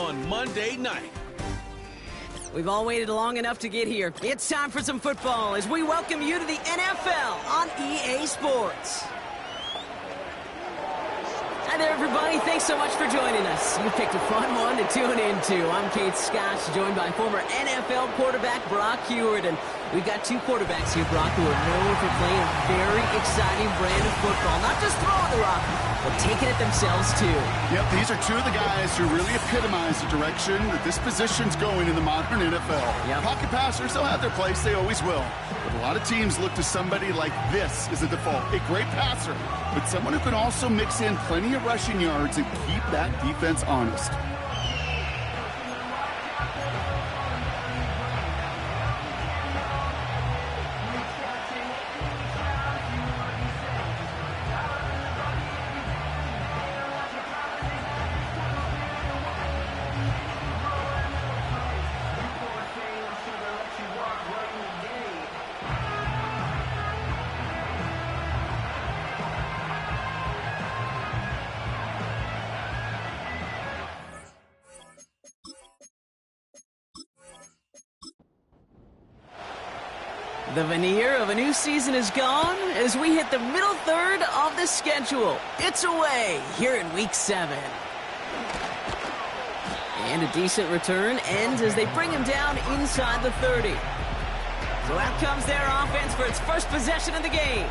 on Monday night. We've all waited long enough to get here. It's time for some football as we welcome you to the NFL on EA Sports. Hi there, everybody. Thanks so much for joining us. You picked a fun one to tune into. I'm Kate Scott, joined by former NFL quarterback Brock Heward. And we've got two quarterbacks here, Brock, who are known for playing a very exciting brand of football. Not just throwing the rock, but taking it themselves, too. Yep, these are two of the guys who really epitomize the direction that this position's going in the modern NFL. Yep. Pocket passers, they'll have their place. They always will. But a lot of teams look to somebody like this as a default. A great passer, but someone who can also mix in plenty of rushing yards and keep that defense honest. The veneer of a new season is gone as we hit the middle third of the schedule. It's away here in Week 7. And a decent return ends as they bring him down inside the 30. So out comes their offense for its first possession of the game.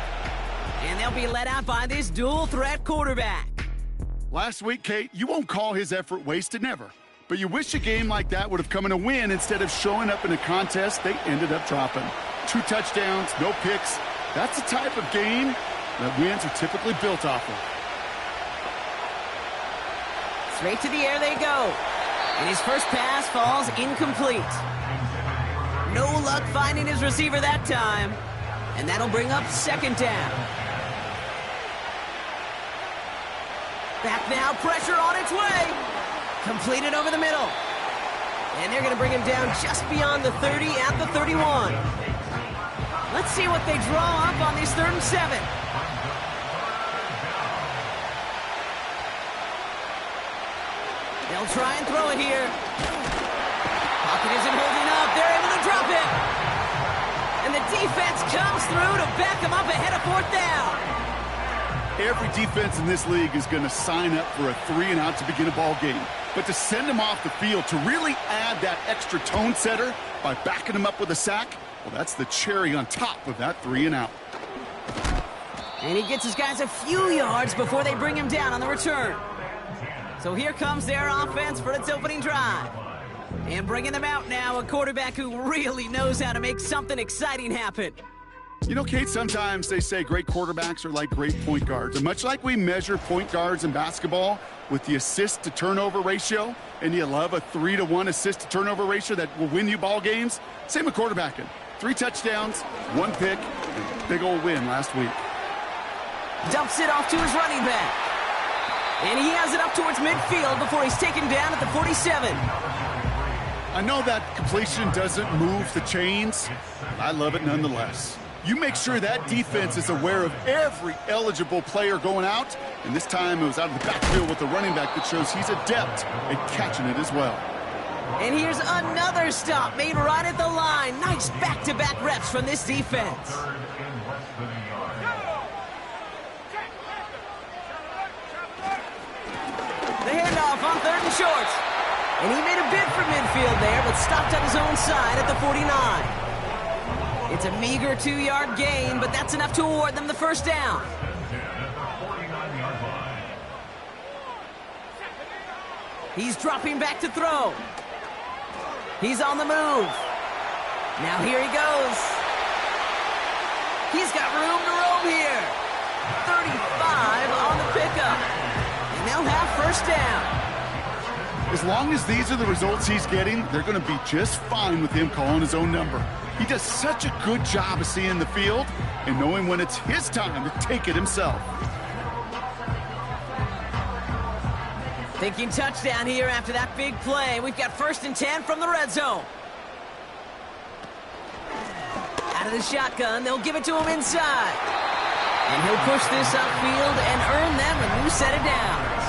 And they'll be led out by this dual-threat quarterback. Last week, Kate, you won't call his effort wasted, never. But you wish a game like that would have come in a win instead of showing up in a contest they ended up dropping. 2 touchdowns, no picks. That's the type of game that wins are typically built off of. Straight to the air they go. And his first pass falls incomplete. No luck finding his receiver that time. And that'll bring up second down. Back now, pressure on its way. Completed over the middle. And they're going to bring him down just beyond the 30 at the 31. Let's see what they draw up on this 3rd and 7. They'll try and throw it here. Pocket isn't holding up. They're able to drop it. And the defense comes through to back them up ahead of 4th down. Every defense in this league is going to sign up for a 3-and-out to begin a ball game. But to send them off the field, to really add that extra tone setter by backing them up with a sack, well, that's the cherry on top of that 3-and-out. And he gets his guys a few yards before they bring him down on the return. So here comes their offense for its opening drive. And bringing them out now, a quarterback who really knows how to make something exciting happen. You know, Kate, sometimes they say great quarterbacks are like great point guards. And much like we measure point guards in basketball with the assist-to-turnover ratio, and you love a 3-to-1 assist-to-turnover ratio that will win you ball games, same with quarterbacking. 3 touchdowns, 1 pick, and a big old win last week. Dumps it off to his running back. And he has it up towards midfield before he's taken down at the 47. I know that completion doesn't move the chains, but I love it nonetheless. You make sure that defense is aware of every eligible player going out, and this time it was out of the backfield with the running back that shows he's adept at catching it as well. And here's another stop made right at the line. Nice back-to-back reps from this defense. The handoff on 3rd and short. And he made a bid for midfield there, but stopped on his own side at the 49. It's a meager 2-yard gain, but that's enough to award them the first down. He's dropping back to throw. He's on the move. Now here he goes. He's got room to roam here. 35 on the pickup. And they'll have first down. As long as these are the results he's getting, they're going to be just fine with him calling his own number. He does such a good job of seeing the field and knowing when it's his time to take it himself. Thinking touchdown here after that big play. We've got 1st and 10 from the red zone. Out of the shotgun, they'll give it to him inside. And he'll push this upfield and earn them a new set of downs.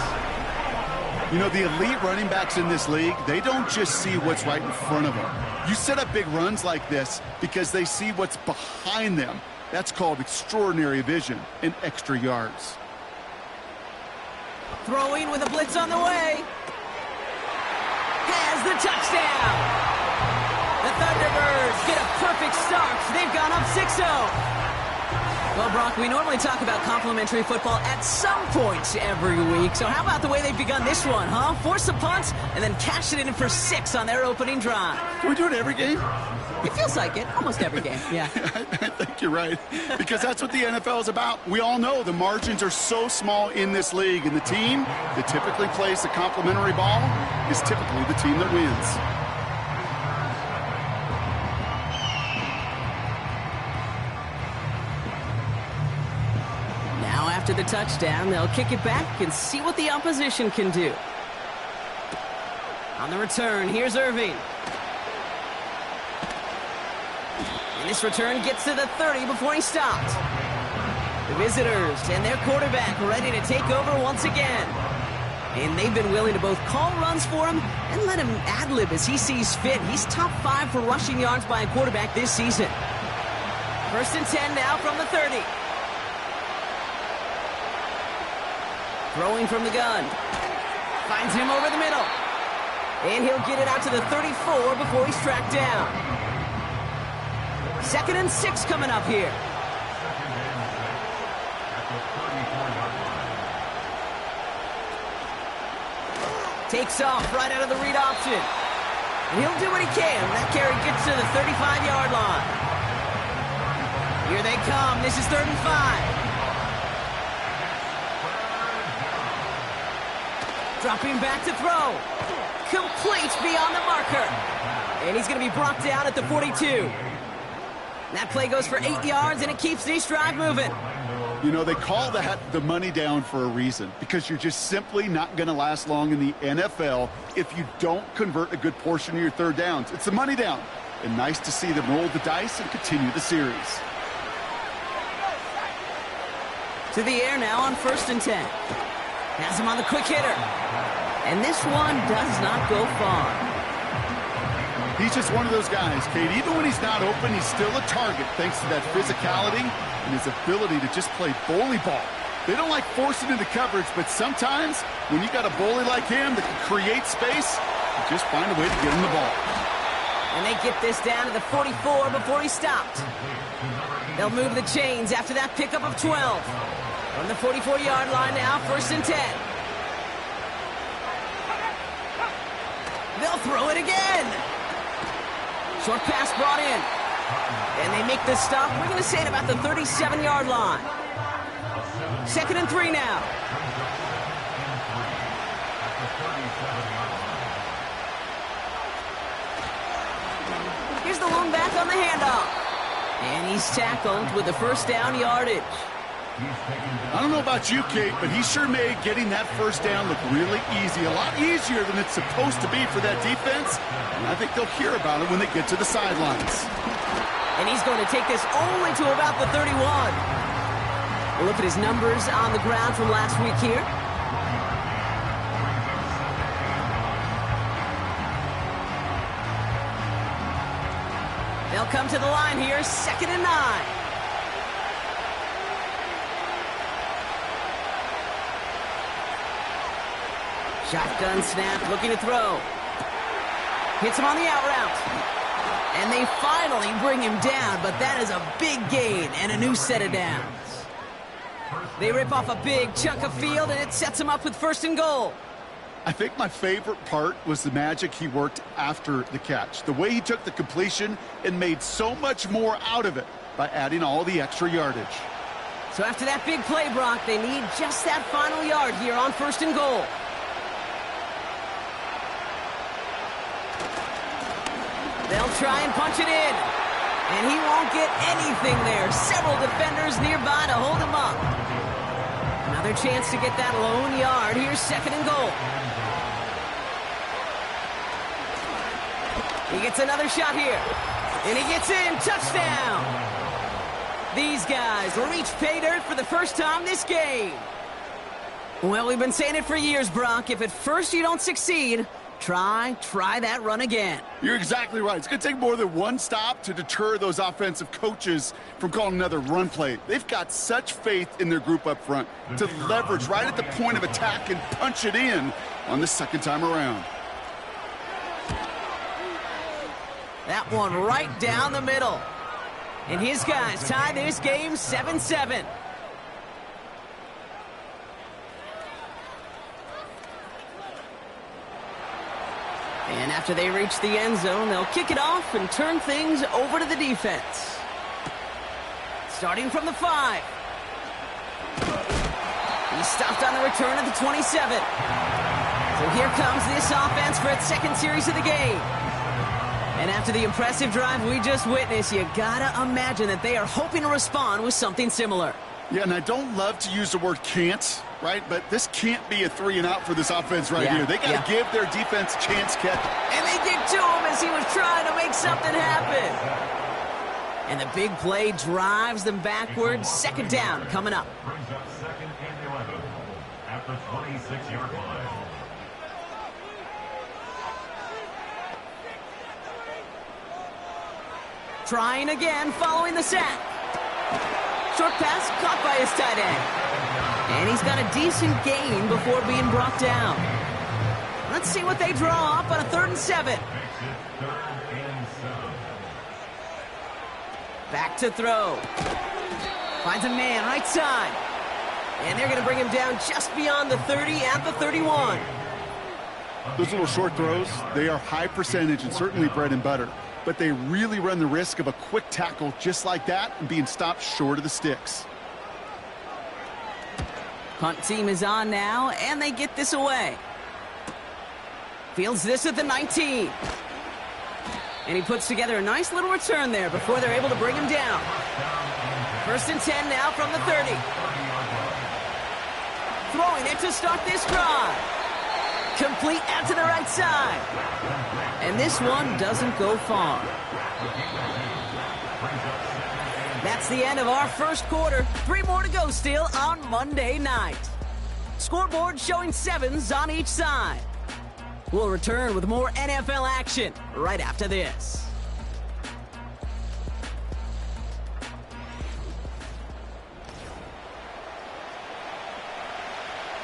You know, the elite running backs in this league, they don't just see what's right in front of them. You set up big runs like this because they see what's behind them. That's called extraordinary vision and extra yards. Throwing with a blitz on the way. Has the touchdown. The Thunderbirds get a perfect start. They've gone up 6-0. Well, Brock, we normally talk about complimentary football at some point every week. So how about the way they've begun this one, huh? Force a punt and then cash it in for 6 on their opening drive. Can we do it every game? It feels like it. Almost every game, yeah. I think you're right. Because that's what the NFL is about. We all know the margins are so small in this league. And the team that typically plays the complimentary ball is typically the team that wins. After the touchdown, they'll kick it back and see what the opposition can do. On the return, here's Irving. And this return gets to the 30 before he stopped. The visitors and their quarterback ready to take over once again. And they've been willing to both call runs for him and let him ad-lib as he sees fit. He's top 5 for rushing yards by a quarterback this season. 1st and 10 now from the 30. Throwing from the gun. Finds him over the middle. And he'll get it out to the 34 before he's tracked down. 2nd and 6 coming up here. Takes off right out of the read option. And he'll do what he can. That carry gets to the 35-yard line. Here they come. This is 3rd and 5. Dropping back to throw. Complete beyond the marker. And he's going to be brought down at the 42. That play goes for 8 yards, and it keeps this drive moving. You know, they call that the money down for a reason, because you're just simply not going to last long in the NFL if you don't convert a good portion of your 3rd downs. It's the money down. And nice to see them roll the dice and continue the series. To the air now on 1st and 10. Has him on the quick hitter. And this one does not go far. He's just one of those guys, Kate. Even when he's not open, he's still a target thanks to that physicality and his ability to just play bully ball. They don't like forcing into coverage, but sometimes when you got a bully like him that can create space, you just find a way to get him the ball. And they get this down to the 44 before he stopped. They'll move the chains after that pickup of 12. From the 44-yard line now, 1st and 10. They'll throw it again. Short pass brought in. And they make the stop. We're going to say it about the 37-yard line. 2nd and 3 now. Here's the lone back on the handoff. And he's tackled with the 1st down yardage. I don't know about you, Kate, but he sure made getting that 1st down look really easy. A lot easier than it's supposed to be for that defense. And I think they'll hear about it when they get to the sidelines. And he's going to take this only to about the 31. We'll look at his numbers on the ground from last week here. They'll come to the line here, 2nd and 9. Shotgun snap, looking to throw. Hits him on the out route. And they finally bring him down, but that is a big gain and a new set of downs. They rip off a big chunk of field, and it sets him up with 1st and goal. I think my favorite part was the magic he worked after the catch. The way he took the completion and made so much more out of it by adding all the extra yardage. So after that big play, Brock, they need just that final yard here on 1st and goal. They'll try and punch it in. And he won't get anything there. Several defenders nearby to hold him up. Another chance to get that lone yard. Here's 2nd and goal. He gets another shot here. And he gets in. Touchdown. These guys reach pay dirt for the first time this game. Well, we've been saying it for years, Brock. If at first you don't succeed, try that run again. You're exactly right. It's going to take more than one stop to deter those offensive coaches from calling another run play. They've got such faith in their group up front to leverage right at the point of attack and punch it in on the second time around. That one right down the middle. And his guys tie this game 7-7. And after they reach the end zone, they'll kick it off and turn things over to the defense. Starting from the 5. He's stopped on the return at the 27. So here comes this offense for its second series of the game. And after the impressive drive we just witnessed, you gotta imagine that they are hoping to respond with something similar. Yeah, and I don't love to use the word can't, right? But this can't be a 3-and-out for this offense right here. They got to give their defense a chance catch. And they get to him as he was trying to make something happen. And the big play drives them backwards. Second down coming up. Brings up second and 11 at the 26-yard line. Trying again following the sack. Short pass caught by his tight end. And he's got a decent gain before being brought down. Let's see what they draw up on a 3rd and 7. Back to throw. Finds a man right side. And they're going to bring him down just beyond the 30 at the 31. Those little short throws, they are high percentage and certainly bread and butter. But they really run the risk of a quick tackle just like that and being stopped short of the sticks. Punt team is on now, and they get this away. Fields this at the 19. And he puts together a nice little return there before they're able to bring him down. 1st and 10 now from the 30. Throwing it to start this drive. Complete out to the right side. And this one doesn't go far. That's the end of our first quarter. 3 more to go still on Monday night. Scoreboard showing 7s on each side. We'll return with more NFL action right after this.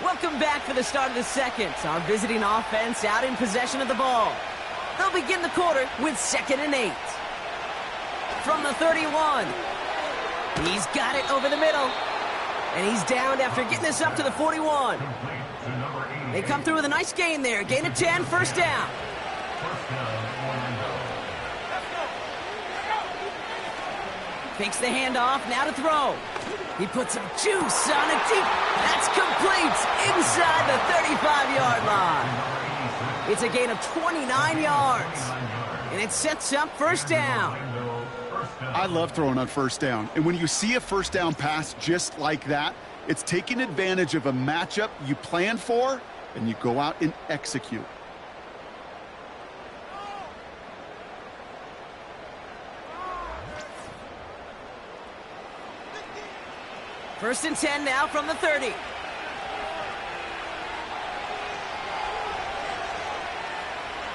Welcome back for the start of the second. Our visiting offense out in possession of the ball. They'll begin the quarter with 2nd and 8. From the 31. He's got it over the middle. And he's downed after getting this up to the 41. They come through with a nice gain there. Gain of 10, 1st down. Fakes the handoff, now to throw. He puts some juice on it deep. That's complete inside the 35-yard line. It's a gain of 29 yards. And it sets up 1st down. I love throwing on 1st down. And when you see a 1st down pass just like that, it's taking advantage of a matchup you plan for, and you go out and execute. First and 10 now from the 30.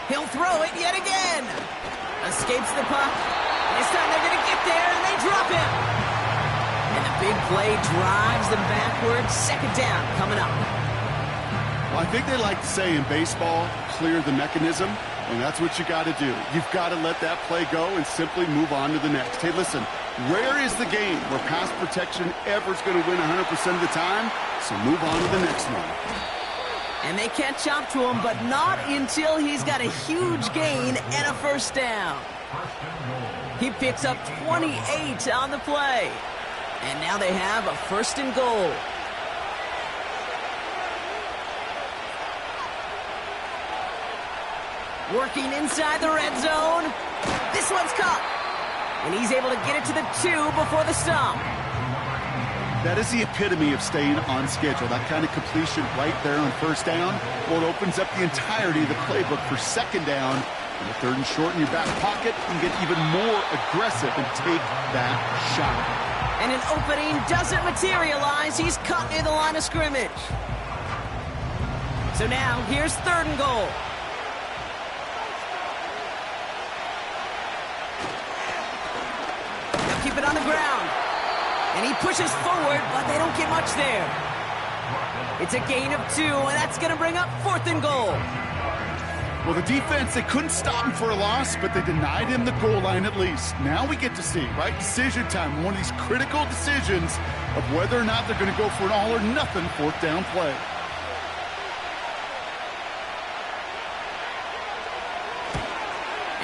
He'll throw it yet again. Escapes the puck. This time they're going to get there, and they drop him. And the big play drives them backwards. 2nd down coming up. Well, I think they like to say in baseball, clear the mechanism, and that's what you got to do. You've got to let that play go and simply move on to the next. Hey, listen, rare is the game where pass protection ever is going to win 100% of the time, so move on to the next one. And they catch up to him, but not until he's got a huge gain and a 1st down. He picks up 28 on the play. And now they have a 1st and goal. Working inside the red zone. This one's caught. And he's able to get it to the 2 before the stop. That is the epitome of staying on schedule. That kind of completion right there on 1st down. Well, it opens up the entirety of the playbook for 2nd down. And the 3rd and short in your back pocket, you can get even more aggressive and take that shot. And an opening doesn't materialize. He's caught near the line of scrimmage. So now, here's 3rd and goal. They'll keep it on the ground. And he pushes forward, but they don't get much there. It's a gain of 2, and that's going to bring up 4th and goal. Well, the defense, they couldn't stop him for a loss, but they denied him the goal line at least. Now we get to see, right? Decision time, one of these critical decisions of whether or not they're going to go for an all-or-nothing 4th down play.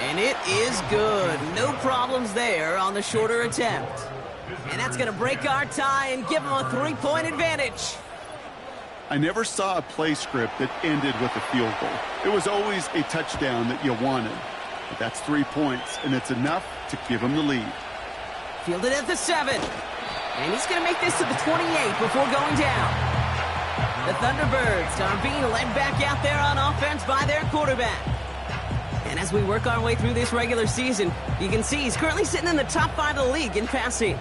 And it is good. No problems there on the shorter attempt. And that's going to break our tie and give them a 3-point advantage. I never saw a play script that ended with a field goal. It was always a touchdown that you wanted. But that's 3 points, and it's enough to give them the lead. Fielded at the 7. And he's going to make this to the 28 before going down. The Thunderbirds are being led back out there on offense by their quarterback. And as we work our way through this regular season, you can see he's currently sitting in the top 5 of the league in passing.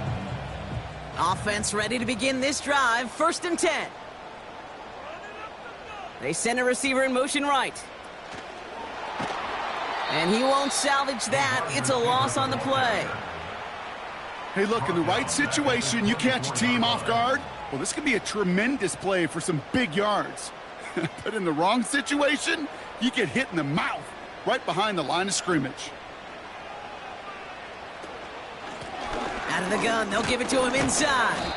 Offense ready to begin this drive, 1st and 10. They send a receiver in motion right. And he won't salvage that. It's a loss on the play. Hey, look, in the right situation, you catch a team off guard. Well, this could be a tremendous play for some big yards. But in the wrong situation, you get hit in the mouth right behind the line of scrimmage. Out of the gun, they'll give it to him inside.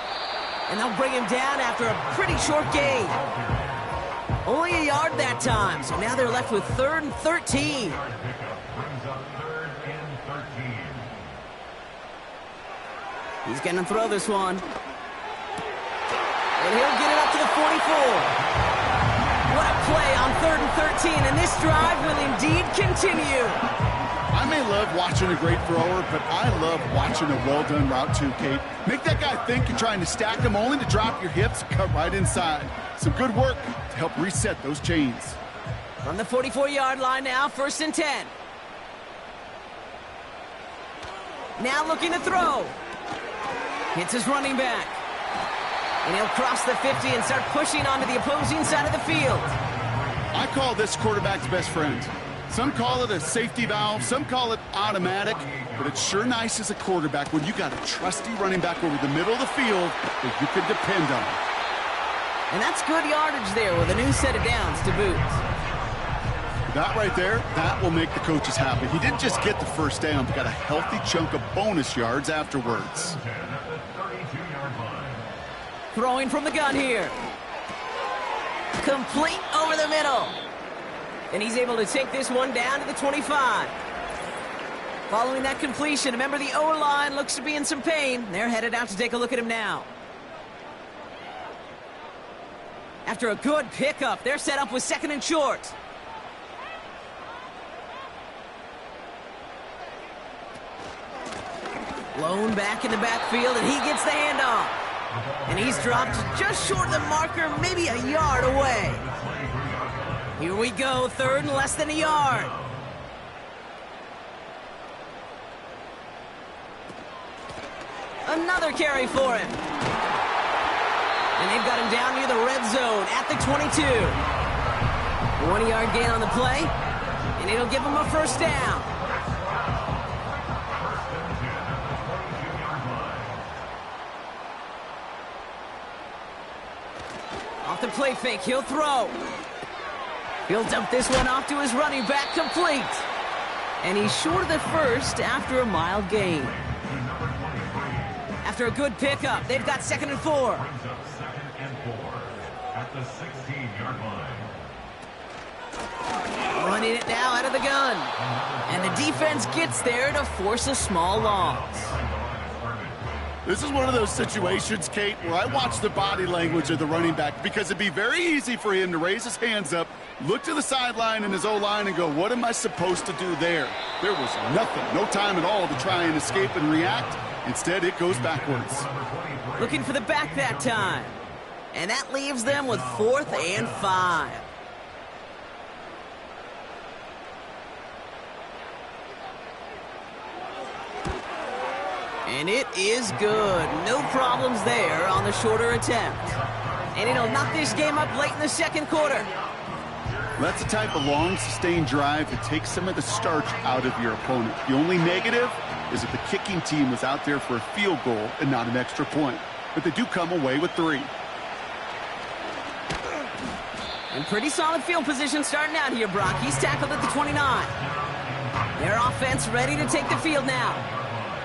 And they'll bring him down after a pretty short gain. Only a yard that time, so now they're left with 3rd and 13. He's going to throw this one. And he'll get it up to the 44. What a play on 3rd and 13, and this drive will indeed continue. I may love watching a great thrower, but I love watching a well-done route too, Kate. Make that guy think you're trying to stack him only to drop your hips, cut right inside. Some good work to help reset those chains. From the 44-yard line now, 1st and 10. Now looking to throw. Hits his running back. And he'll cross the 50 and start pushing onto the opposing side of the field. I call this quarterback's best friend. Some call it a safety valve, some call it automatic, but it's sure nice as a quarterback when you got a trusty running back over the middle of the field that you can depend on. And that's good yardage there with a new set of downs to boot. That right there, that will make the coaches happy. He didn't just get the 1st down, but got a healthy chunk of bonus yards afterwards. Throwing from the gun here. Complete over the middle. And he's able to take this one down to the 25. Following that completion, remember the O-line looks to be in some pain. They're headed out to take a look at him now. After a good pickup, they're set up with 2nd and short. Blown back in the backfield, and he gets the handoff. And he's dropped just short of the marker, maybe a yard away. Here we go, 3rd and less than a yard. Another carry for him. And they've got him down near the red zone at the 22. 1-yard gain on the play, and it'll give him a 1st down. Off the play fake, he'll throw. He'll dump this one off to his running back, complete. And he's short of the 1st after a mild gain. After a good pickup, they've got 2nd and 4. At the 16-yard line. Running it now out of the gun. And the defense gets there to force a small loss. This is one of those situations, Kate, where I watch the body language of the running back because it'd be very easy for him to raise his hands up, look to the sideline in his O-line and go, what am I supposed to do there? There was nothing, no time at all to try and escape and react. Instead, it goes backwards. Looking for the back that time. And that leaves them with 4th and 5. And it is good. No problems there on the shorter attempt. And it'll knock this game up late in the 2nd quarter. That's the type of long, sustained drive that takes some of the starch out of your opponent. The only negative is that the kicking team was out there for a field goal and not an extra point. But they do come away with 3. And pretty solid field position starting out here, Brock. He's tackled at the 29. Their offense ready to take the field now.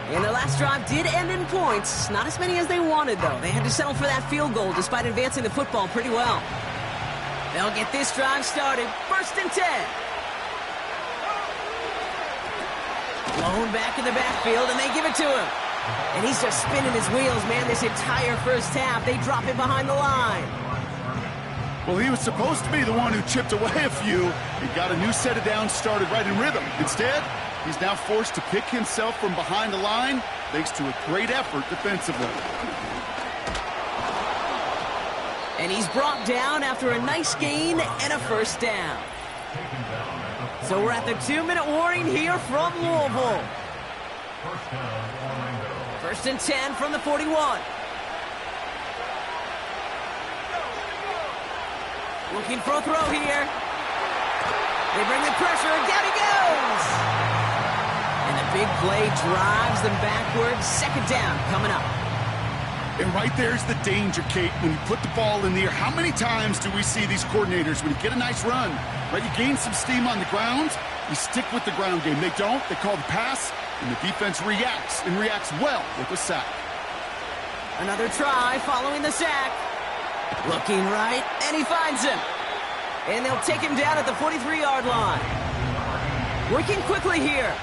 And their last drive did end in points. Not as many as they wanted, though. They had to settle for that field goal despite advancing the football pretty well. They'll get this drive started. 1st and 10. Blown back in the backfield, and they give it to him. And he's just spinning his wheels, man, this entire first half. They drop it behind the line. Well, he was supposed to be the one who chipped away a few. He got a new set of downs started right in rhythm. Instead, he's now forced to pick himself from behind the line thanks to a great effort defensively. And he's brought down after a nice gain and a first down. So we're at the 2-minute warning here from Louisville. 1st and 10 from the 41. Looking for a throw here. They bring the pressure, and down he goes! And the big play drives them backwards. 2nd down coming up. And right there's the danger, Kate, when you put the ball in the air. How many times do we see these coordinators, when you get a nice run, right, you gain some steam on the ground, you stick with the ground game. They don't, they call the pass, and the defense reacts, and reacts well with the sack. Another try following the sack. Looking right, and he finds him. And they'll take him down at the 43-yard line. Working quickly here.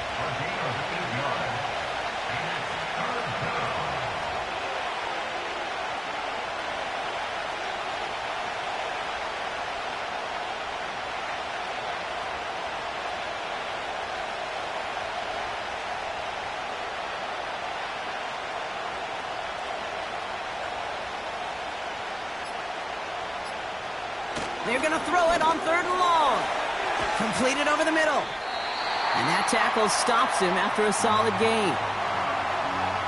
They're going to throw it on 3rd and long. Completed over the middle. And that tackle stops him after a solid gain.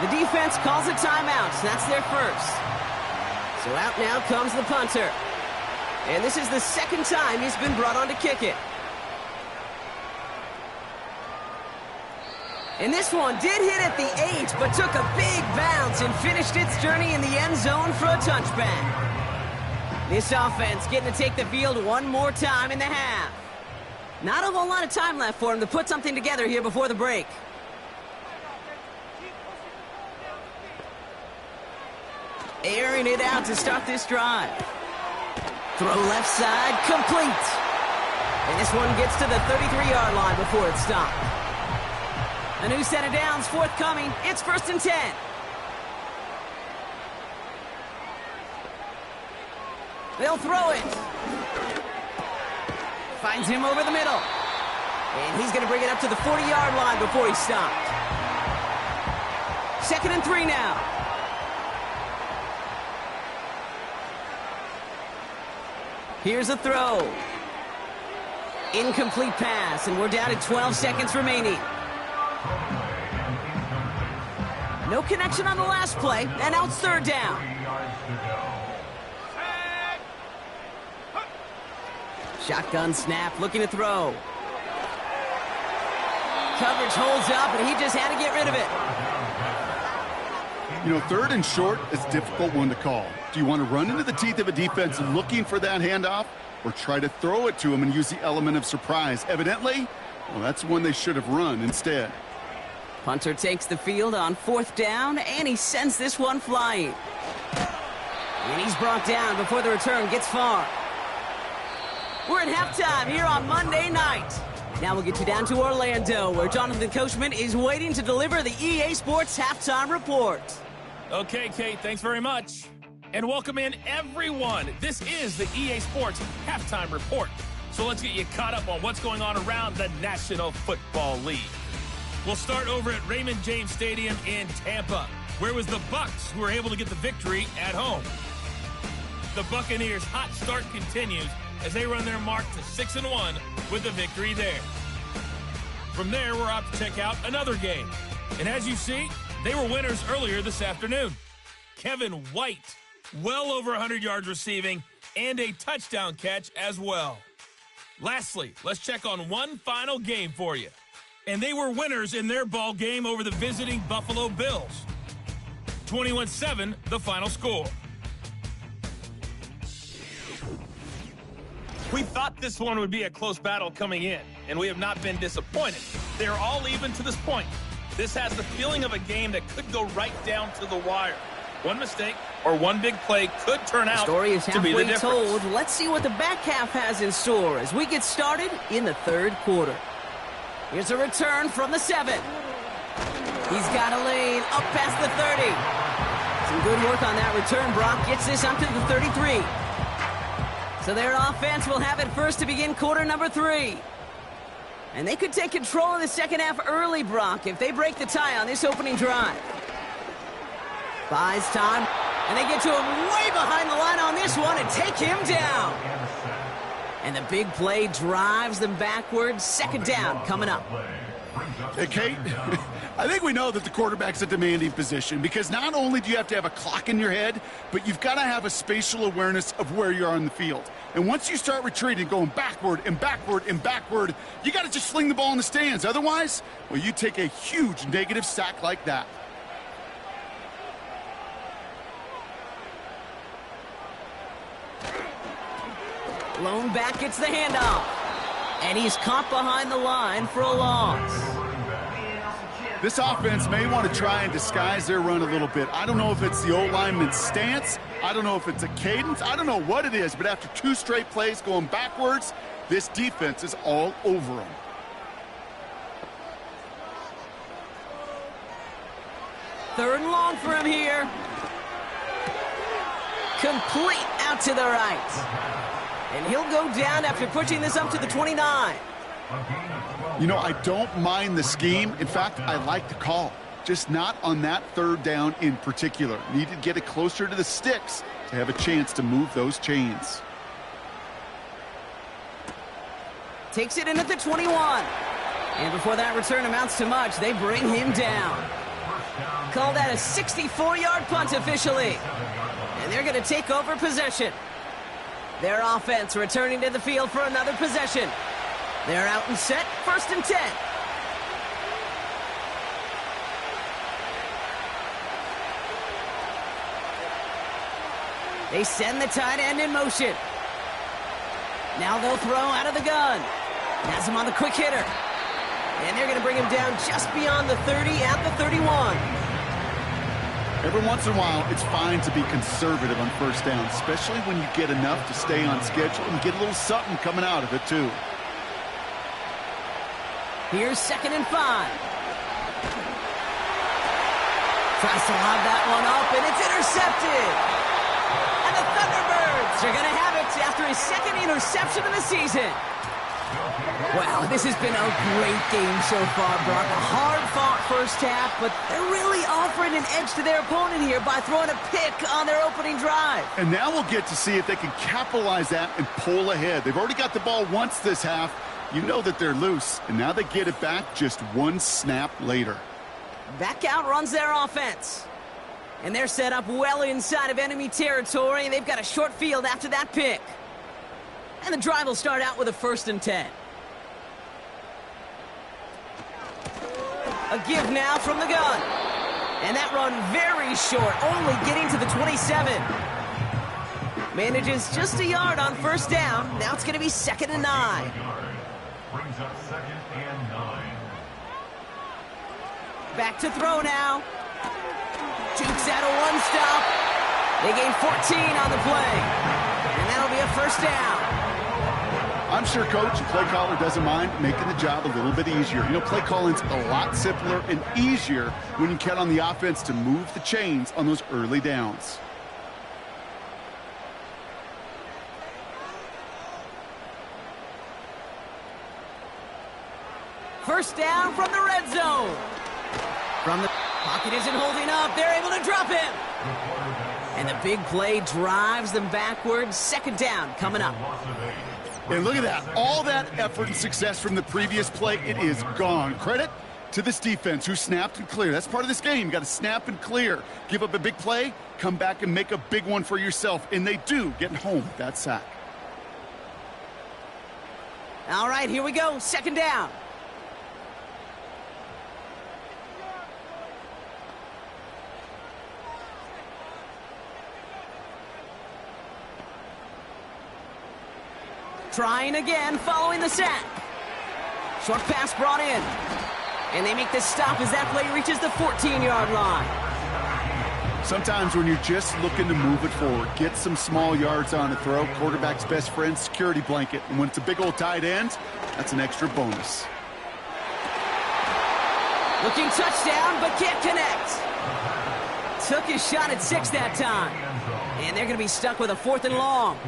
The defense calls a timeout. That's their first. So out now comes the punter. And this is the 2nd time he's been brought on to kick it. And this one did hit at the 8, but took a big bounce and finished its journey in the end zone for a touchback. This offense getting to take the field one more time in the half. Not a whole lot of time left for him to put something together here before the break. Airing it out to start this drive. Throw left side, complete. And this one gets to the 33-yard line before it's stopped. A new set of downs forthcoming. It's 1st and 10. They'll throw it. Finds him over the middle. And he's going to bring it up to the 40-yard line before he's stopped. 2nd and 3 now. Here's a throw. Incomplete pass, and we're down to 12 seconds remaining. No connection on the last play, and now it's 3rd down. Shotgun snap, looking to throw. Coverage holds up, and he just had to get rid of it. You know, 3rd and short is a difficult one to call. Do you want to run into the teeth of a defense looking for that handoff, or try to throw it to him and use the element of surprise? Evidently, well, that's one they should have run instead. Punter takes the field on 4th down, and he sends this one flying. And he's brought down before the return gets far. We're at halftime here on Monday night. Now we'll get you down to Orlando, where Jonathan Coachman is waiting to deliver the EA Sports Halftime Report. Okay, Kate, thanks very much. And welcome in, everyone. This is the EA Sports Halftime Report. So let's get you caught up on what's going on around the National Football League. We'll start over at Raymond James Stadium in Tampa, where it was the Bucs who were able to get the victory at home. The Buccaneers' hot start continues as they run their mark to 6-1 with a victory there. From there, we're off to check out another game. And as you see, they were winners earlier this afternoon. Kevin White, well over 100 yards receiving, and a touchdown catch as well. Lastly, let's check on one final game for you. And they were winners in their ball game over the visiting Buffalo Bills. 21-7, the final score. We thought this one would be a close battle coming in, and we have not been disappointed. They're all even to this point. This has the feeling of a game that could go right down to the wire. One mistake or one big play could turn out to be the difference. The story is halfway told. Let's see what the back half has in store as we get started in the third quarter. Here's a return from the 7. He's got a lane up past the 30. Some good work on that return. Brock gets this up to the 33. So their offense will have it first to begin quarter number 3. And they could take control of the second half early, Brock, if they break the tie on this opening drive. Buys time, and they get to him way behind the line on this one and take him down. And the big play drives them backwards. Second down coming up. Hey, Kate, I think we know that the quarterback's a demanding position because not only do you have to have a clock in your head, but you've got to have a spatial awareness of where you are on the field. And once you start retreating, going backward and backward and backward, you got to just fling the ball in the stands. Otherwise, well, you take a huge negative sack like that. Lone back gets the handoff. And he's caught behind the line for a loss. This offense may want to try and disguise their run a little bit. I don't know if it's the old lineman's stance. I don't know if it's a cadence. I don't know what it is, but after 2 straight plays going backwards, this defense is all over them. Third and long for him here. Complete out to the right. And he'll go down after pushing this up to the 29. You know, I don't mind the scheme. In fact, I like the call. Just not on that third down in particular. Need to get it closer to the sticks to have a chance to move those chains. Takes it in at the 21. And before that return amounts to much, they bring him down. Call that a 64-yard punt officially. And they're going to take over possession. Their offense returning to the field for another possession. They're out and set, 1st and 10. They send the tight end in motion. Now they'll throw out of the gun. Has him on the quick hitter. And they're going to bring him down just beyond the 30 at the 31. Every once in a while, it's fine to be conservative on first down, especially when you get enough to stay on schedule and get a little something coming out of it, too. Here's 2nd and 5. Tries to lob that one up, and it's intercepted. And the Thunderbirds are going to have it after his 2nd interception of the season. Wow, this has been a great game so far, Brock. A hard-fought first half, but they're really offering an edge to their opponent here by throwing a pick on their opening drive. And now we'll get to see if they can capitalize that and pull ahead. They've already got the ball once this half. You know that they're loose, and now they get it back just 1 snap later. Back out runs their offense. And they're set up well inside of enemy territory. They've got a short field after that pick. And the drive will start out with a 1st and 10. A give now from the gun. And that run very short, only getting to the 27. Manages just a yard on 1st down. Now it's going to be 2nd and 9. Brings up 2nd and 9. Back to throw now. Jukes out a 1-stop. They gain 14 on the play. And that'll be a 1st down. I'm sure Coach and play caller doesn't mind making the job a little bit easier. You know, play calling's a lot simpler and easier when you count on the offense to move the chains on those early downs. First down from the red zone. From the pocket isn't holding up. They're able to drop him. And the big play drives them backwards. 2nd down coming up. And look at that. All that effort and success from the previous play, it is gone. Credit to this defense who snapped and cleared. That's part of this game. You got to snap and clear. Give up a big play, come back and make a big one for yourself. And they do get home with that sack. All right, here we go. Second down. Trying again, following the sack. Short pass brought in. And they make this stop as that play reaches the 14-yard line. Sometimes when you're just looking to move it forward, get some small yards on a throw, quarterback's best friend, security blanket. And when it's a big old tight end, that's an extra bonus. Looking touchdown, but can't connect. Took his shot at 6 that time. And they're going to be stuck with a 4th and long.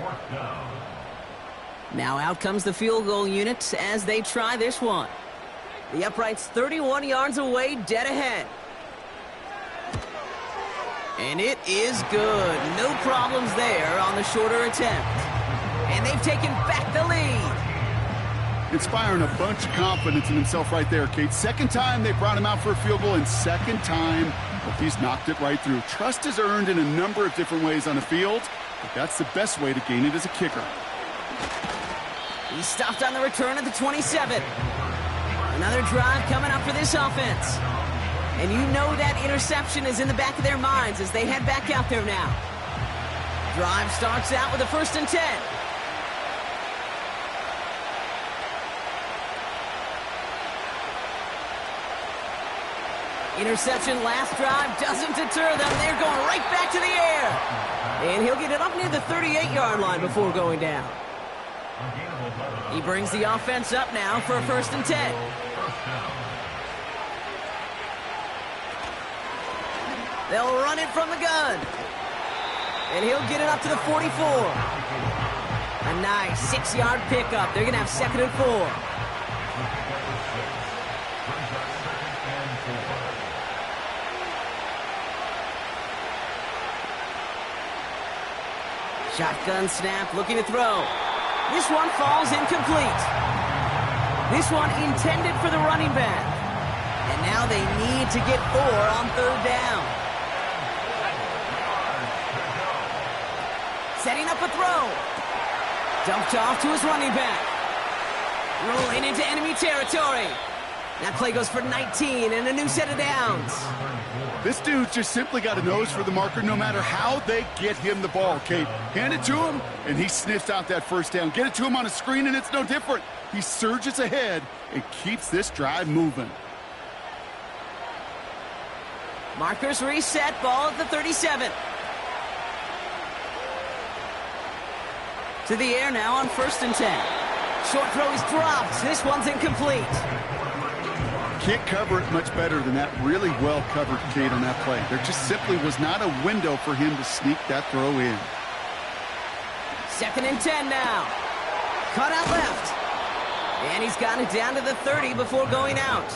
Now out comes the field goal unit as they try this one. The upright's 31 yards away, dead ahead. And it is good. No problems there on the shorter attempt. And they've taken back the lead. Inspiring a bunch of confidence in himself right there, Kate. Second time they brought him out for a field goal, and second time he's knocked it right through. Trust is earned in a number of different ways on the field, but that's the best way to gain it as a kicker. He stopped on the return at the 27. Another drive coming up for this offense. And you know that interception is in the back of their minds as they head back out there now. Drive starts out with a 1st and 10. Interception last drive doesn't deter them. They're going right back to the air. And he'll get it up near the 38-yard line before going down. He brings the offense up now for a 1st and 10. They'll run it from the gun. And he'll get it up to the 44. A nice 6-yard pickup. They're going to have 2nd and 4. Shotgun snap, looking to throw. This one falls incomplete. This one intended for the running back. And now they need to get 4 on 3rd down. Setting up a throw. Dumped off to his running back. Rolling into enemy territory. That play goes for 19 and a new set of downs. This dude's just simply got a nose for the marker no matter how they get him the ball, Kate. Hand it to him, and he sniffs out that 1st down. Get it to him on a screen, and it's no different. He surges ahead and keeps this drive moving. Markers reset, ball at the 37. To the air now on 1st and 10. Short throw is dropped. This one's incomplete. Can't cover it much better than that. Really well covered, Kate, on that play. There just simply was not a window for him to sneak that throw in. 2nd and 10 now. Cut out left. And he's got it down to the 30 before going out.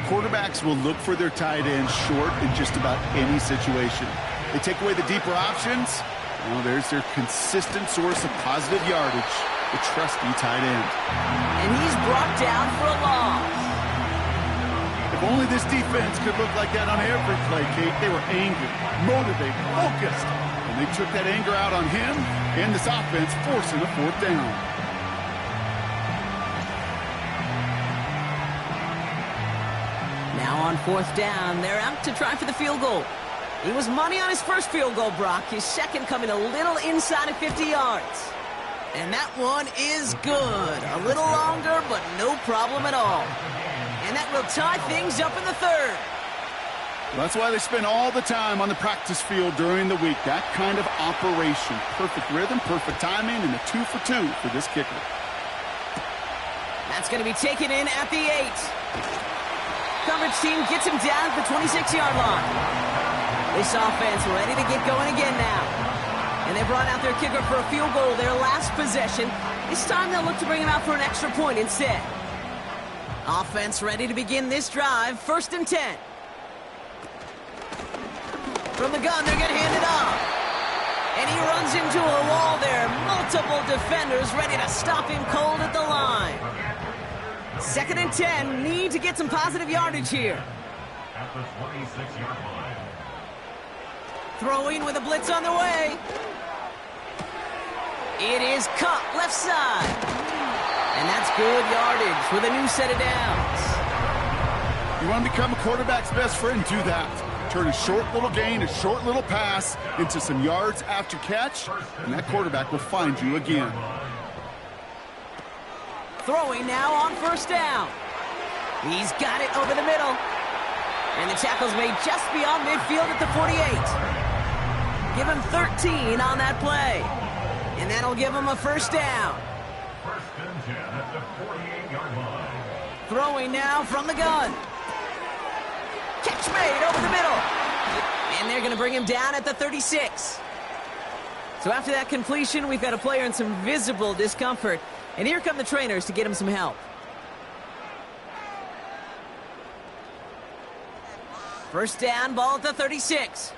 Quarterbacks will look for their tight end short in just about any situation. They take away the deeper options. Well, there's their consistent source of positive yardage, the trusty tight end. And he's brought down for a loss. If only this defense could look like that on every play, Kate. They were angry, motivated, focused. And they took that anger out on him and this offense, forcing a 4th down. Now on 4th down, they're out to try for the field goal. He was money on his first field goal, Brock. His second coming a little inside of 50 yards. And that one is good. A little longer, but no problem at all. And that will tie things up in the 3rd. Well, that's why they spend all the time on the practice field during the week. That kind of operation. Perfect rhythm, perfect timing, and a 2 for 2 for this kicker. That's going to be taken in at the 8. Coverage team gets him down at the 26-yard line. This offense ready to get going again now. And they brought out their kicker for a field goal their last possession. This time they'll look to bring him out for an extra point instead. Offense ready to begin this drive. 1st and 10. From the gun, they're going to hand it off. And he runs into a wall there. Multiple defenders ready to stop him cold at the line. 2nd and 10. Need to get some positive yardage here. At the 26-yard line. Throwing with a blitz on the way. It is caught left side. And that's good yardage with a new set of downs. You want to become a quarterback's best friend, do that. Turn a short little gain, a short little pass into some yards after catch, and that quarterback will find you again. Throwing now on first down. He's got it over the middle. And the tackle's made just beyond midfield at the 48. Give him 13 on that play. And that'll give him a first down. First and 10 at the 48-yard line. Throwing now from the gun. Catch made over the middle. And they're going to bring him down at the 36. So after that completion, we've got a player in some visible discomfort. And here come the trainers to get him some help. First down, ball at the 36.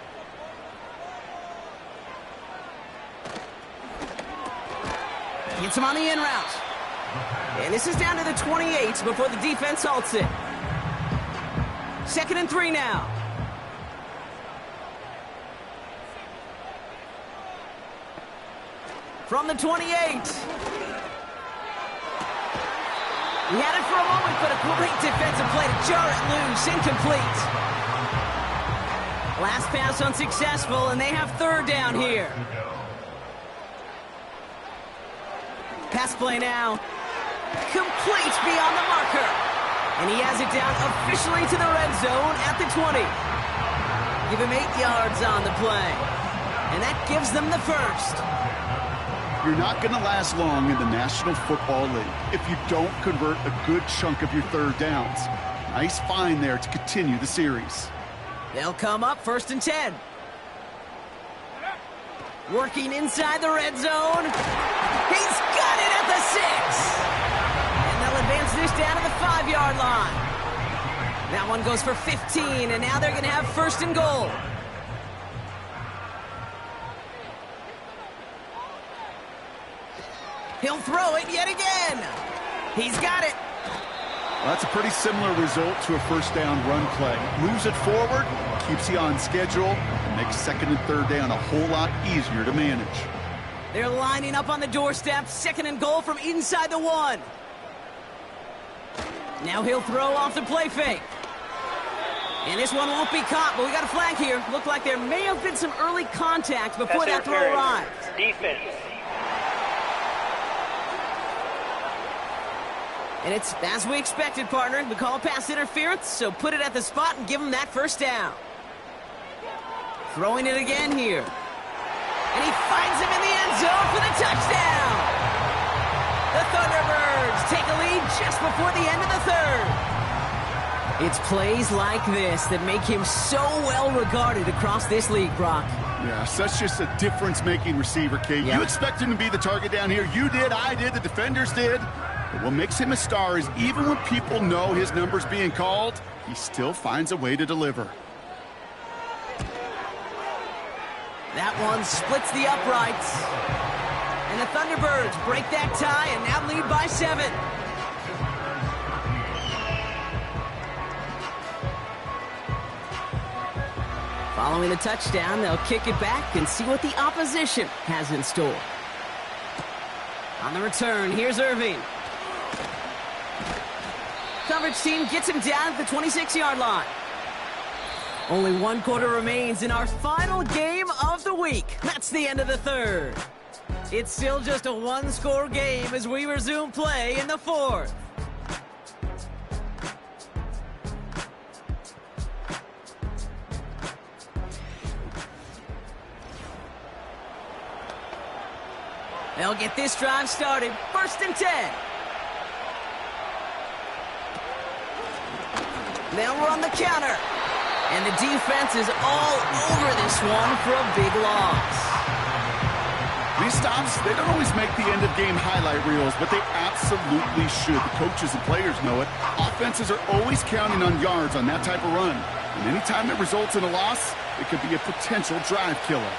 Gets him on the in route. And this is down to the 28 before the defense halts it. 2nd and 3 now. From the 28. He had it for a moment, but a great defensive play to jar it loose. Incomplete. Last pass unsuccessful, and they have 3rd down here. Pass play now. Complete beyond the marker. And he has it down officially to the red zone at the 20. Give him 8 yards on the play. And that gives them the first. You're not going to last long in the National Football League if you don't convert a good chunk of your 3rd downs. Nice find there to continue the series. They'll come up 1st and 10. Working inside the red zone. He's got it at the 6. And they'll advance this down to the 5-yard line. That one goes for 15, and now they're going to have 1st and goal. He'll throw it yet again. He's got it. Well, that's a pretty similar result to a first down run play. Moves it forward, keeps you on schedule, and makes 2nd and 3rd down a whole lot easier to manage. They're lining up on the doorstep. 2nd and goal from inside the 1. Now he'll throw off the play fake. And this one won't be caught, but we got a flag here. Looked like there may have been some early contact before that throw arrived. Defense. And it's as we expected, partner. We call pass interference, so put it at the spot and give him that 1st down. Throwing it again here. And he finds him in the end zone for the touchdown. The Thunderbirds take a lead just before the end of the 3rd. It's plays like this that make him so well regarded across this league, Brock. Yeah, such just a difference-making receiver, Kate. Yeah. You expect him to be the target down here. You did, I did, the defenders did. But what makes him a star is even when people know his number's being called, he still finds a way to deliver. That one splits the uprights. And the Thunderbirds break that tie and now lead by 7. Following the touchdown, they'll kick it back and see what the opposition has in store. On the return, here's Irving. Coverage team gets him down at the 26-yard line. Only 1 quarter remains in our final game of the week. That's the end of the 3rd. It's still just a 1-score game as we resume play in the 4th. They'll get this drive started. 1st and 10. They'll run the counter. And the defense is all over this one for a big loss. These stops, they don't always make the end-of-game highlight reels, but they absolutely should. The coaches and players know it. Offenses are always counting on yards on that type of run. And anytime it results in a loss, it could be a potential drive killer.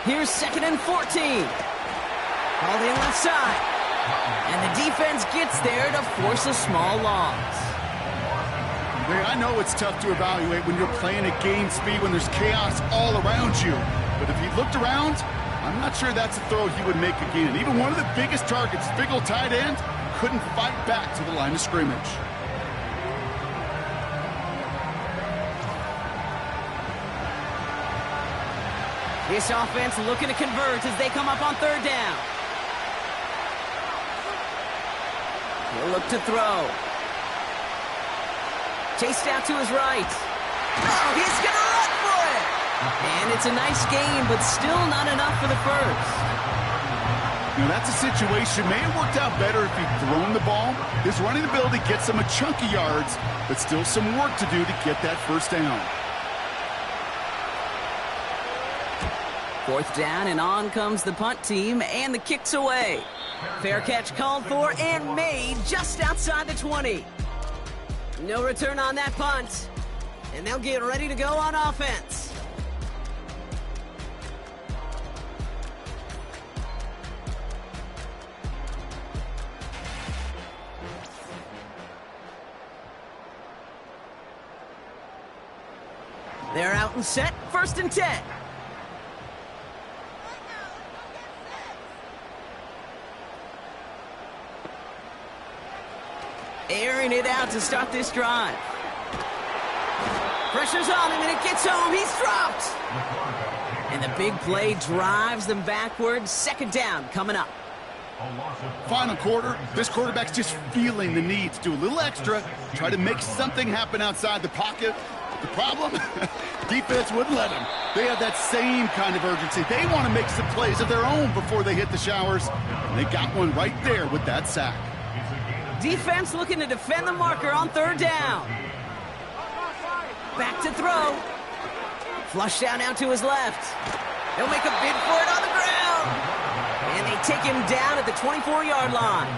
Here's 2nd and 14. Called in left side. And the defense gets there to force a small loss. I know it's tough to evaluate when you're playing at game speed when there's chaos all around you. But if you looked around, I'm not sure that's a throw he would make again. Even one of the biggest targets, big old tight end, couldn't fight back to the line of scrimmage. This offense looking to convert as they come up on third down. He'll look to throw. Chased out to his right. Oh, he's going to run for it! And it's a nice gain, but still not enough for the first. You know, that's a situation. May have worked out better if he'd thrown the ball. His running ability gets him a chunk of yards, but still some work to do to get that first down. Fourth down, and on comes the punt team, and the kick's away. Fair catch called for and made just outside the 20. No return on that punt, and they'll get ready to go on offense. They're out and set, 1st and 10. Airing it out to start this drive. Pressure's on him, and it gets home. He's dropped. And the big play drives them backwards. 2nd down coming up. Final quarter, this quarterback's just feeling the need to do a little extra, try to make something happen outside the pocket. The problem? Defense wouldn't let them. They have that same kind of urgency. They want to make some plays of their own before they hit the showers. And they got one right there with that sack. Defense looking to defend the marker on 3rd down. Back to throw. Flush down now to his left. He'll make a bid for it on the ground. And they take him down at the 24-yard line.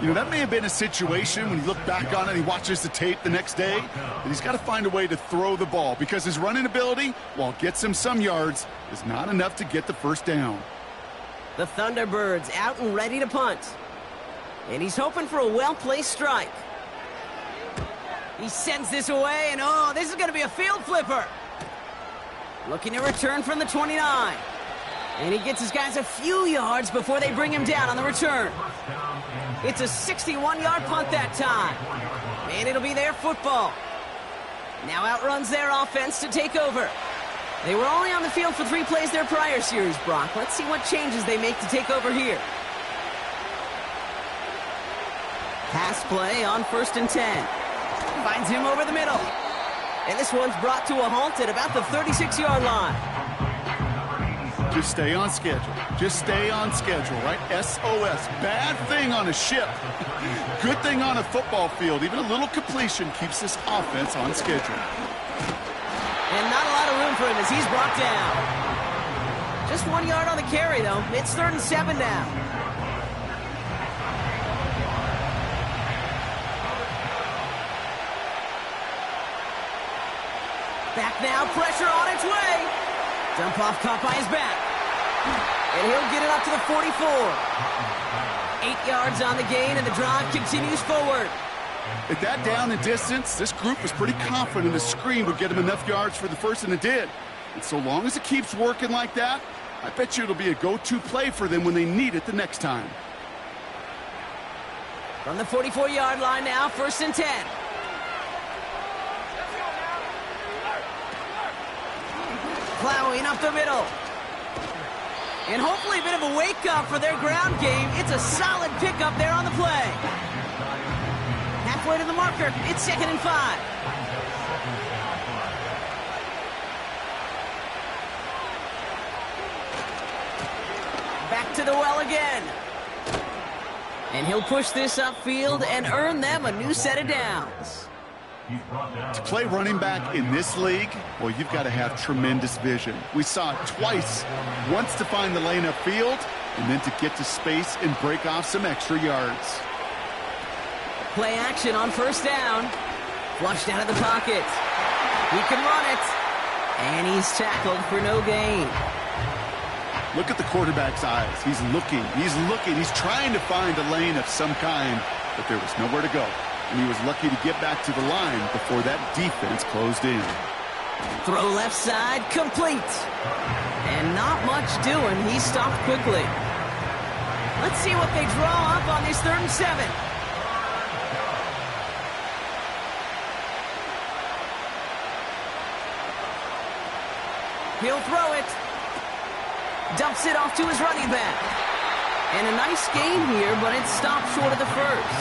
You know, that may have been a situation when you look back on it and he watches the tape the next day, that he's got to find a way to throw the ball because his running ability, while it gets him some yards, is not enough to get the first down. The Thunderbirds out and ready to punt. And he's hoping for a well-placed strike. He sends this away, and oh, this is going to be a field flipper. Looking to return from the 29. And he gets his guys a few yards before they bring him down on the return. It's a 61-yard punt that time. And it'll be their football. Now outruns their offense to take over. They were only on the field for 3 plays their prior series, Brock. Let's see what changes they make to take over here. Pass play on 1st and 10. Finds him over the middle. And this one's brought to a halt at about the 36-yard line. Just stay on schedule. Just stay on schedule, right? SOS. Bad thing on a ship. Good thing on a football field. Even a little completion keeps this offense on schedule. And not a lot of room for him as he's brought down. Just 1 yard on the carry, though. It's 3rd and 7 now. Back now, pressure on its way. Dump off caught by his back. And he'll get it up to the 44. 8 yards on the gain, and the drive continues forward. At that down and distance, this group was pretty confident the screen would get him enough yards for the first, and it did. And so long as it keeps working like that, I bet you it'll be a go-to play for them when they need it the next time. From the 44-yard line now, 1st and 10. Plowing up the middle. And hopefully a bit of a wake-up for their ground game. It's a solid pickup there on the play. Halfway to the marker. It's 2nd and 5. Back to the well again. And he'll push this upfield and earn them a new set of downs. To play running back in this league, well, you've got to have tremendous vision. We saw it twice. Once to find the lane upfield, and then to get to space and break off some extra yards. Play action on 1st down. Flushed out of the pocket. He can run it. And he's tackled for no gain. Look at the quarterback's eyes. He's looking. He's trying to find a lane of some kind, but there was nowhere to go. And he was lucky to get back to the line before that defense closed in. Throw left side, complete. And not much doing. He stopped quickly. Let's see what they draw up on this 3rd and 7. He'll throw it. Dumps it off to his running back. And a nice gain here, but it stopped short of the first.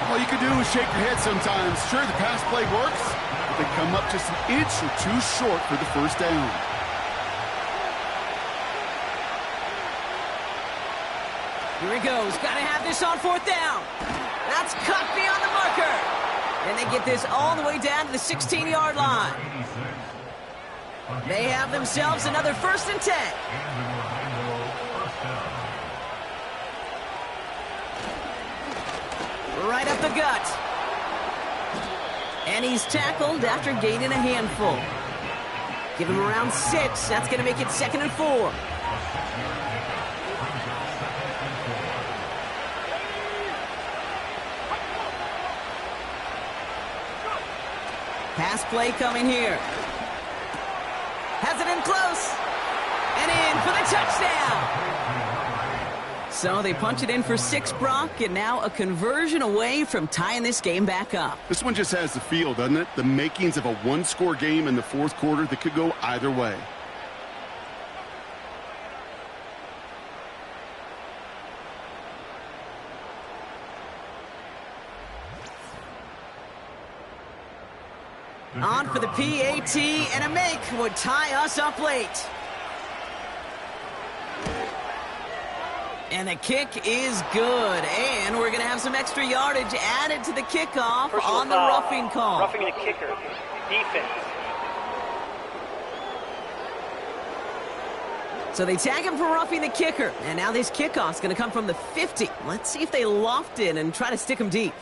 All you can do is shake your head sometimes. Sure, the pass play works, but they come up just an inch or two short for the first down. Here he goes. Got to have this on 4th down. That's cut beyond the marker. And they get this all the way down to the 16-yard line. They have themselves another 1st and 10. Right up the gut. And he's tackled after gaining a handful. Give him around 6. That's going to make it 2nd and 4. Pass play coming here. Has it in close. And in for the touchdown. So they punch it in for 6, Brock, and now a conversion away from tying this game back up. This one just has the feel, doesn't it? The makings of a one-score game in the 4th quarter that could go either way. On for the PAT, and a make would tie us up late. And the kick is good, and we're going to have some extra yardage added to the kickoff on the roughing call. Roughing the kicker. Defense. So they tag him for roughing the kicker, and now this kickoff's going to come from the 50. Let's see if they loft it and try to stick him deep.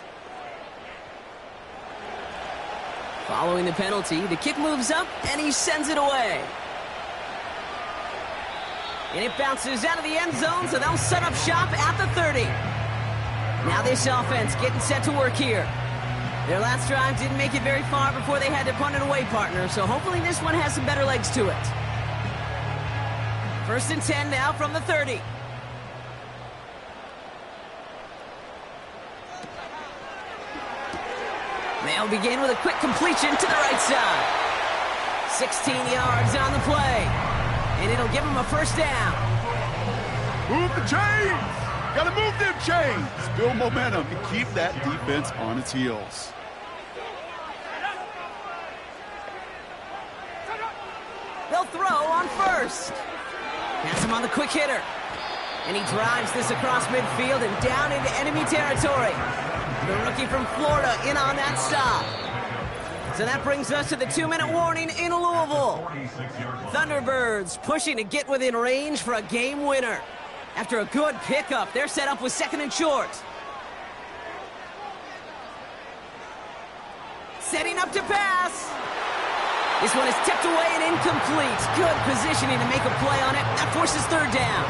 Following the penalty, the kick moves up, and he sends it away. And it bounces out of the end zone, so they'll set up shop at the 30. Now this offense getting set to work here. Their last drive didn't make it very far before they had to punt it away, partner, so hopefully this one has some better legs to it. 1st and 10 now from the 30. They'll begin with a quick completion to the right side. 16 yards on the play. And it'll give them a 1st down. Move the chains! Gotta move them chains! Build momentum and keep that defense on its heels. They'll throw on 1st. Has him on the quick hitter. And he drives this across midfield and down into enemy territory. The rookie from Florida in on that stop. So that brings us to the 2-minute warning in Louisville. Thunderbirds pushing to get within range for a game winner. After a good pickup, they're set up with 2nd and short. Setting up to pass. This one is tipped away and incomplete. Good positioning to make a play on it. That forces 3rd down.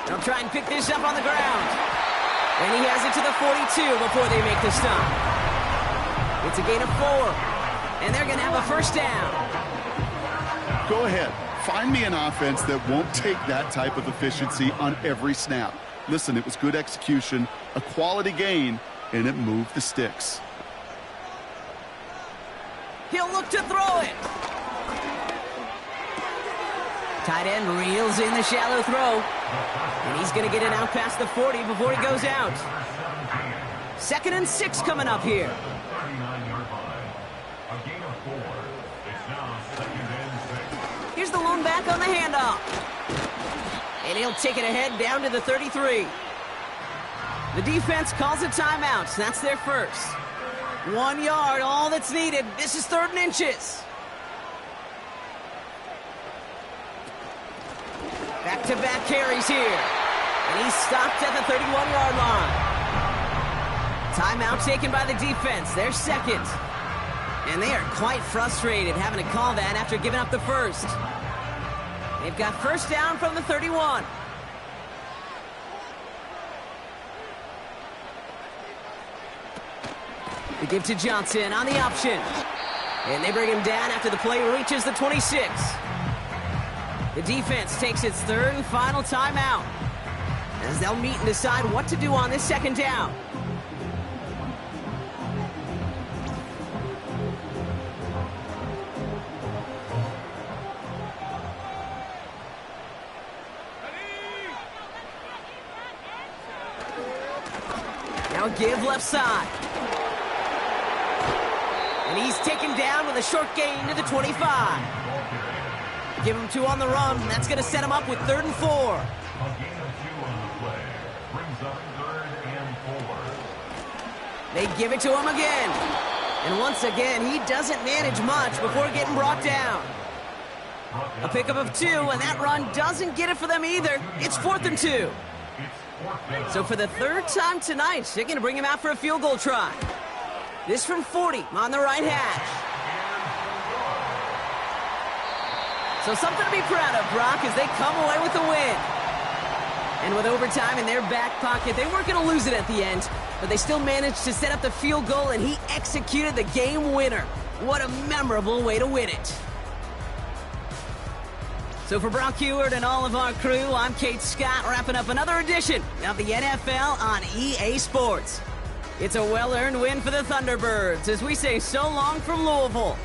They'll try and pick this up on the ground. And he has it to the 42 before they make the stop. It's a gain of 4. And they're going to have a 1st down. Go ahead. Find me an offense that won't take that type of efficiency on every snap. Listen, it was good execution, a quality gain, and it moved the sticks. He'll look to throw it. Tight end reels in the shallow throw. And he's going to get it out past the 40 before he goes out. 2nd and 6 coming up here. 39-yard line. A gain of 4. It's now 2nd and 6. Here's the lone back on the handoff. And he'll take it ahead down to the 33. The defense calls a timeout. That's their first. 1 yard, all that's needed. This is 3rd and inches. Back-to-back carries here. And he's stopped at the 31-yard line. Timeout taken by the defense. They're 2nd. And they are quite frustrated having to call that after giving up the first. They've got 1st down from the 31. They give to Johnson on the option. And they bring him down after the play reaches the 26. The defense takes its third and final timeout as they'll meet and decide what to do on this second down. Now a give left side. And he's taken down with a short gain to the 25. Give him 2 on the run. That's going to set him up with 3rd and 4. A gain of 2 on the play. Brings up 3rd and 4. They give it to him again. And once again, he doesn't manage much before getting brought down. A pickup of 2, and that run doesn't get it for them either. It's 4th and 2. So for the 3rd time tonight, they're going to bring him out for a field goal try. This from 40 on the right hash. So something to be proud of, Brock, as they come away with the win. And with overtime in their back pocket, they weren't going to lose it at the end, but they still managed to set up the field goal, and he executed the game winner. What a memorable way to win it. So for Brock Heward and all of our crew, I'm Kate Scott, wrapping up another edition of the NFL on EA Sports. It's a well-earned win for the Thunderbirds as we say so long from Louisville.